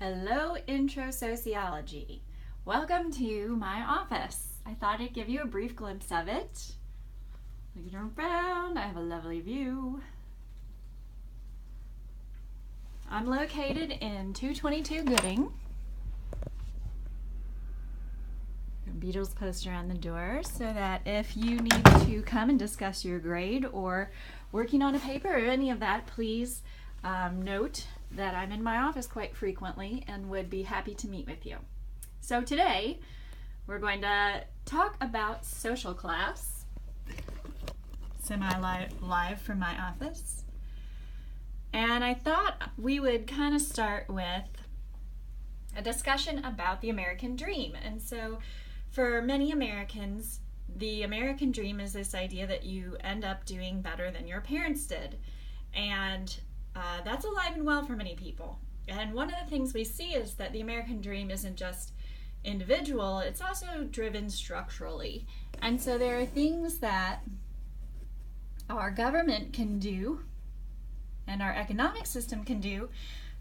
Hello, Intro Sociology. Welcome to my office. I thought I'd give you a brief glimpse of it. Looking around, I have a lovely view. I'm located in 222 Gooding. Beatles poster on the door so that if you need to come and discuss your grade or working on a paper or any of that, please note that I'm in my office quite frequently and would be happy to meet with you. So today we're going to talk about social class, semi-live from my office. And I thought we would kind of start with a discussion about the American dream. And so for many Americans, the American dream is this idea that you end up doing better than your parents did. And that's alive and well for many people. And one of the things we see is that the American dream isn't just individual, it's also driven structurally. And so there are things that our government can do and our economic system can do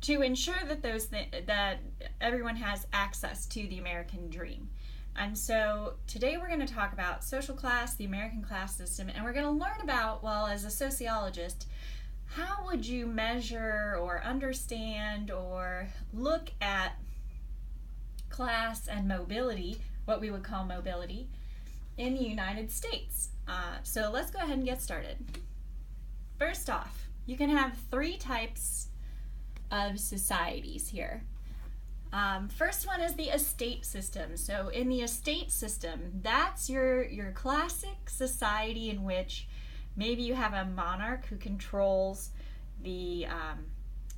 to ensure that that everyone has access to the American dream. And so today we're going to talk about social class, the American class system, and we're going to learn about, well, as a sociologist, how would you measure or understand or look at class and mobility, what we would call mobility, in the United States. So let's go ahead and get started. First off, you can have three types of societies here. First one is the estate system. So in the estate system, that's your classic society in which maybe you have a monarch who controls the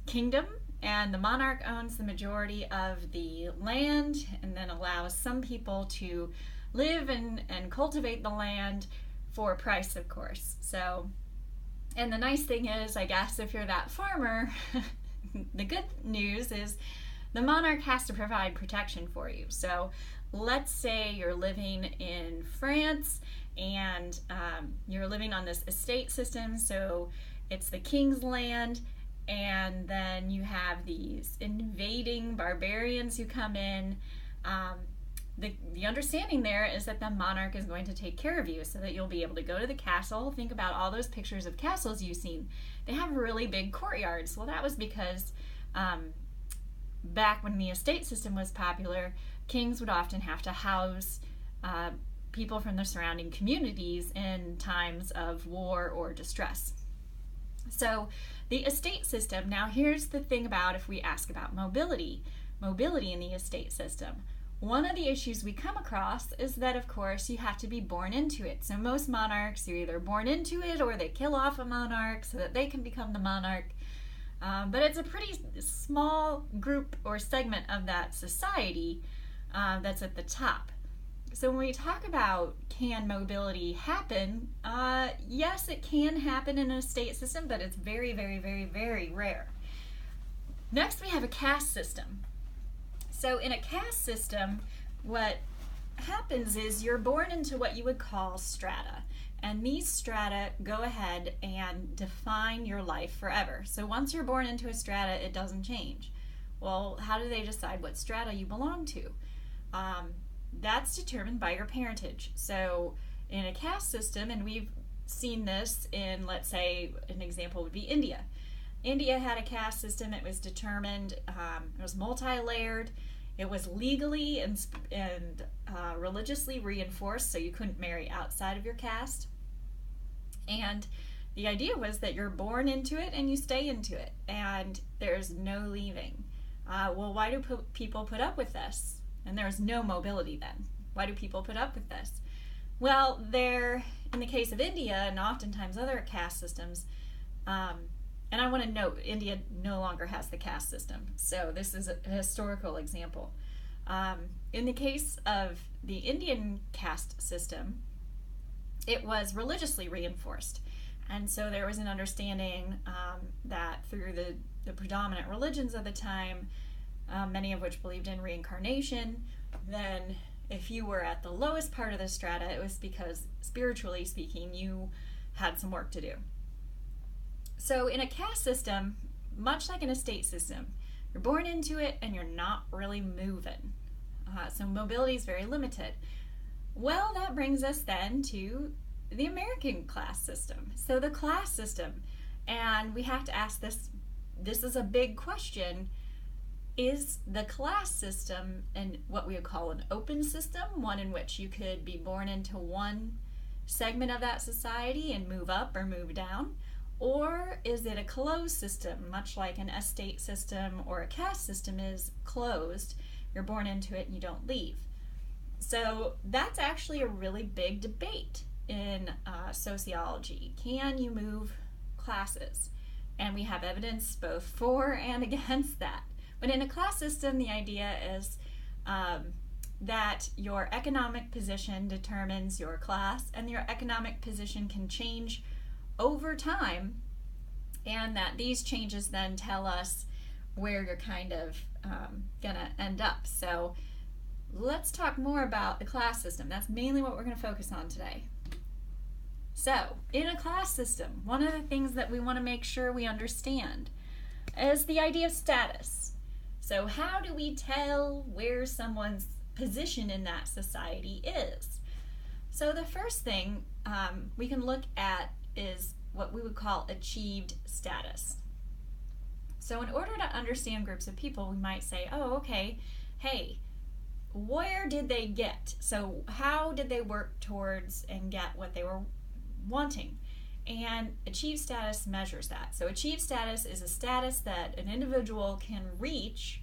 kingdom, and the monarch owns the majority of the land and then allows some people to live and cultivate the land for a price, of course. So, and the nice thing is, I guess, if you're that farmer, the good news is the monarch has to provide protection for you. So let's say you're living in France and you're living on this estate system, so it's the king's land, and then you have these invading barbarians who come in. The understanding there is that the monarch is going to take care of you so that you'll be able to go to the castle. Think about all those pictures of castles you've seen. They have really big courtyards. Well, that was because back when the estate system was popular, kings would often have to house people from the surrounding communities in times of war or distress. So the estate system, now here's the thing about if we ask about mobility in the estate system. One of the issues we come across is that, of course, you have to be born into it. So most monarchs, you're either born into it or they kill off a monarch so that they can become the monarch. But it's a pretty small group or segment of that society that's at the top. So when we talk about can mobility happen, yes, it can happen in an estate system, but it's very, very, very, very rare. Next, we have a caste system. So in a caste system, what happens is you're born into what you would call strata. And these strata go ahead and define your life forever. So once you're born into a strata, it doesn't change. Well, how do they decide what strata you belong to? That's determined by your parentage. So in a caste system, and we've seen this in, let's say, an example would be India. India had a caste system. It was determined, it was multi-layered. It was legally and religiously reinforced, so you couldn't marry outside of your caste. And the idea was that you're born into it and you stay into it, and there's no leaving. Well, why do people put up with this? And there's no mobility then. Why do people put up with this? Well, in the case of India and oftentimes other caste systems, and I want to note, India no longer has the caste system. So this is a historical example. In the case of the Indian caste system, it was religiously reinforced. And so there was an understanding that through the predominant religions of the time, many of which believed in reincarnation, then if you were at the lowest part of the strata, it was because, spiritually speaking, you had some work to do. So in a caste system, much like an estate system, You're born into it and you're not really moving. So mobility is very limited. Well, that brings us then to the American class system. So the class system, and we have to ask this is a big question. Is the class system and what we would call an open system, one in which you could be born into one segment of that society and move up or move down? Or is it a closed system, much like an estate system or a caste system is closed? You're born into it and you don't leave. So that's actually a really big debate in sociology. Can you move classes? And we have evidence both for and against that. But in a class system, the idea is that your economic position determines your class, and your economic position can change over time, and that these changes then tell us where you're kind of gonna end up. So let's talk more about the class system. That's mainly what we're going to focus on today. So in a class system, one of the things that we want to make sure we understand is the idea of status. So how do we tell where someone's position in that society is? So the first thing we can look at is what we would call achieved status. So in order to understand groups of people, we might say, oh, okay, hey, where did they get? So how did they work towards and get what they were wanting? And achieved status measures that. So achieved status is a status that an individual can reach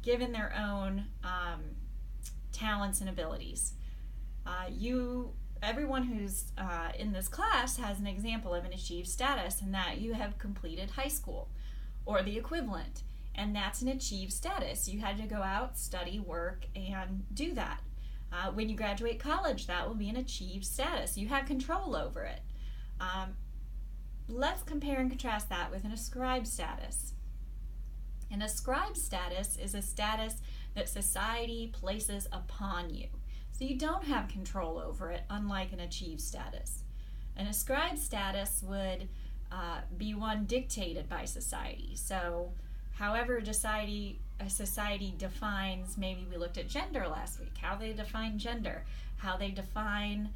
given their own talents and abilities. Everyone who's in this class has an example of an achieved status in that you have completed high school or the equivalent, and that's an achieved status. You had to go out, study, work, and do that. When you graduate college, that will be an achieved status. You have control over it. Let's compare and contrast that with an ascribed status. An ascribed status is a status that society places upon you. So you don't have control over it, unlike an achieved status. An ascribed status would be one dictated by society. So however a society defines, maybe we looked at gender last week, how they define gender, how they define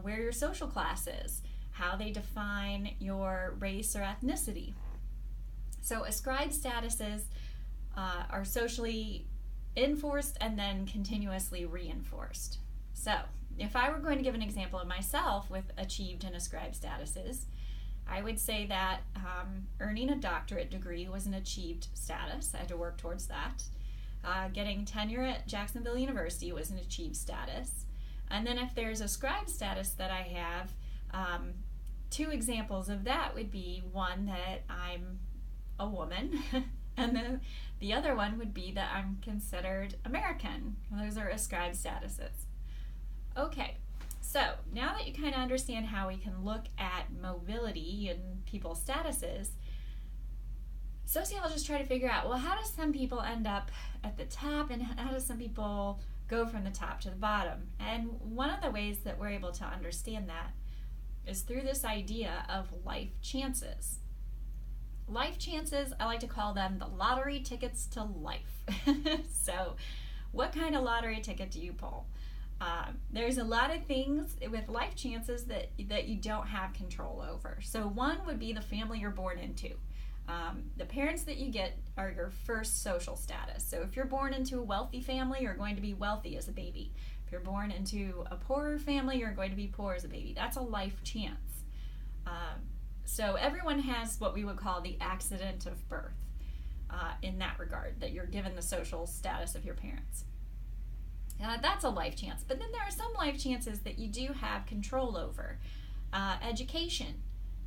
where your social class is, how they define your race or ethnicity. So ascribed statuses are socially enforced and then continuously reinforced. So if I were going to give an example of myself with achieved and ascribed statuses, I would say that earning a doctorate degree was an achieved status. I had to work towards that. Getting tenure at Jacksonville University was an achieved status. And then if there's a ascribed status that I have, two examples of that would be one that I'm a woman, and then the other one would be that I'm considered American. Those are ascribed statuses. Okay, so now that you kind of understand how we can look at mobility and people's statuses, sociologists try to figure out, well, how do some people end up at the top and how do some people go from the top to the bottom? And one of the ways that we're able to understand that is through this idea of life chances. Life chances, I like to call them the lottery tickets to life. So what kind of lottery ticket do you pull? There's a lot of things with life chances that you don't have control over. So one would be the family you're born into. The parents that you get are your first social status. So if you're born into a wealthy family, you're going to be wealthy as a baby. If you're born into a poorer family, you're going to be poor as a baby. That's a life chance. So everyone has what we would call the accident of birth in that regard, that you're given the social status of your parents. That's a life chance. But then there are some life chances that you do have control over. Education.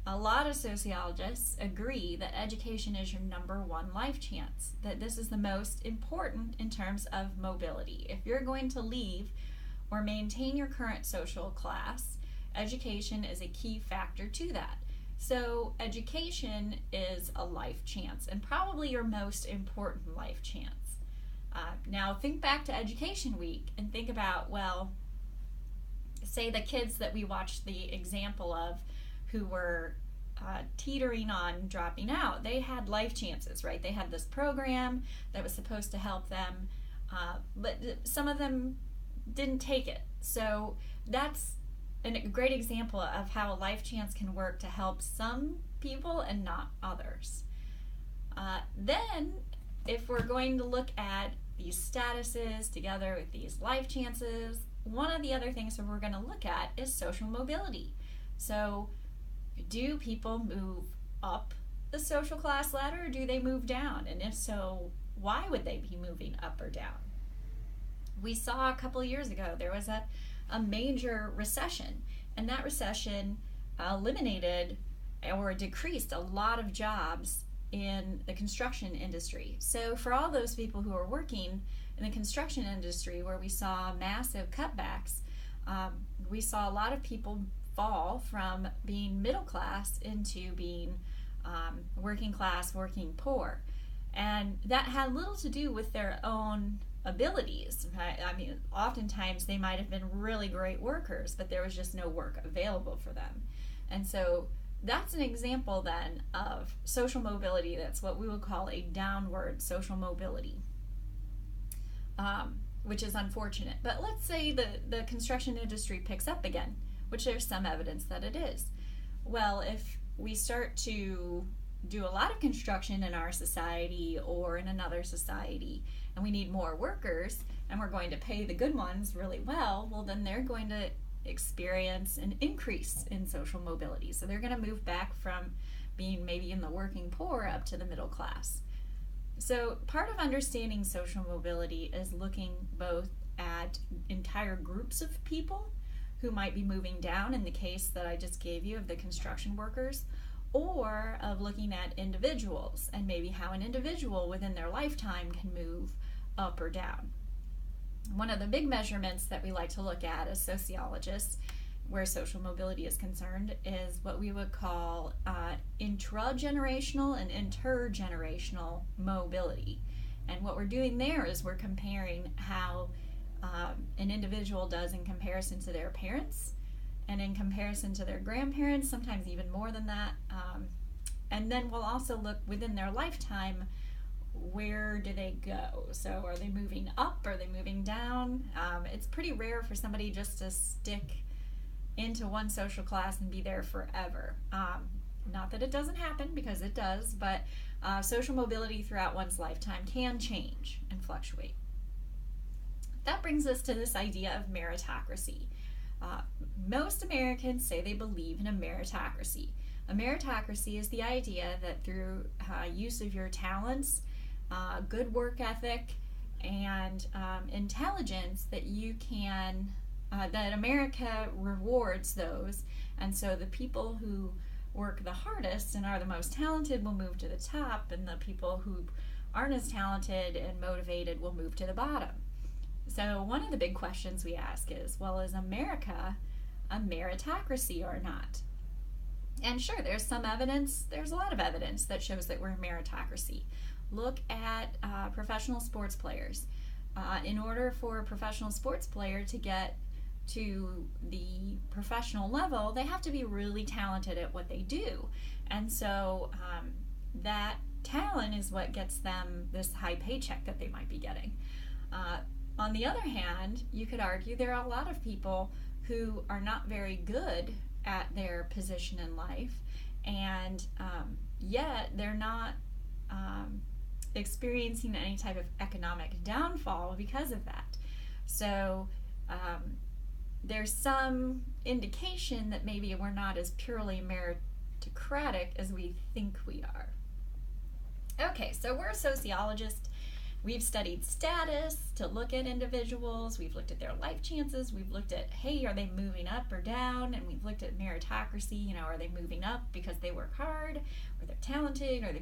A lot of sociologists agree that education is your number one life chance, that this is the most important in terms of mobility. If you're going to leave or maintain your current social class, education is a key factor to that. So education is a life chance and probably your most important life chance. Now think back to Education Week and think about, well, say the kids that we watched the example of who were teetering on dropping out, they had life chances, right? They had this program that was supposed to help them, but some of them didn't take it. So that's a great example of how a life chance can work to help some people and not others. Then, if we're going to look at these statuses together with these life chances, one of the other things that we're going to look at is social mobility. So, do people move up the social class ladder, or do they move down? And if so, why would they be moving up or down? We saw a couple of years ago there was a major recession, and that recession eliminated or decreased a lot of jobs in the construction industry. So for all those people who are working in the construction industry where we saw massive cutbacks, we saw a lot of people fall from being middle class into being working class, working poor. And that had little to do with their own abilities. I mean, oftentimes they might have been really great workers, but there was just no work available for them. And so that's an example then of social mobility. That's what we would call a downward social mobility, which is unfortunate. But let's say the construction industry picks up again, which there's some evidence that it is. Well, if we start to do a lot of construction in our society or in another society, and we need more workers, and we're going to pay the good ones really well, well, then they're going to experience an increase in social mobility. So they're going to move back from being maybe in the working poor up to the middle class. So part of understanding social mobility is looking both at entire groups of people who might be moving down, in the case that I just gave you of the construction workers, or of looking at individuals and maybe how an individual within their lifetime can move up or down. One of the big measurements that we like to look at as sociologists, where social mobility is concerned, is what we would call intragenerational and intergenerational mobility. And what we're doing there is we're comparing how an individual does in comparison to their parents, and in comparison to their grandparents, sometimes even more than that. And then we'll also look within their lifetime, where do they go? So are they moving up? Are they moving down? It's pretty rare for somebody just to stick into one social class and be there forever. Not that it doesn't happen, because it does, but social mobility throughout one's lifetime can change and fluctuate. That brings us to this idea of meritocracy. Most Americans say they believe in a meritocracy. A meritocracy is the idea that through use of your talents, good work ethic, and intelligence, that you can, that America rewards those. And so the people who work the hardest and are the most talented will move to the top, and the people who aren't as talented and motivated will move to the bottom. So one of the big questions we ask is, well, is America a meritocracy or not? And sure, there's some evidence, there's a lot of evidence that shows that we're a meritocracy. Look at professional sports players. In order for a professional sports player to get to the professional level, they have to be really talented at what they do. And so that talent is what gets them this high paycheck that they might be getting. On the other hand, you could argue there are a lot of people who are not very good at their position in life, and yet they're not experiencing any type of economic downfall because of that. So there's some indication that maybe we're not as purely meritocratic as we think we are. Okay, so we're a sociologist. We've studied status to look at individuals. We've looked at their life chances. We've looked at, hey, are they moving up or down? And we've looked at meritocracy. Are they moving up because they work hard, or they're talented, or they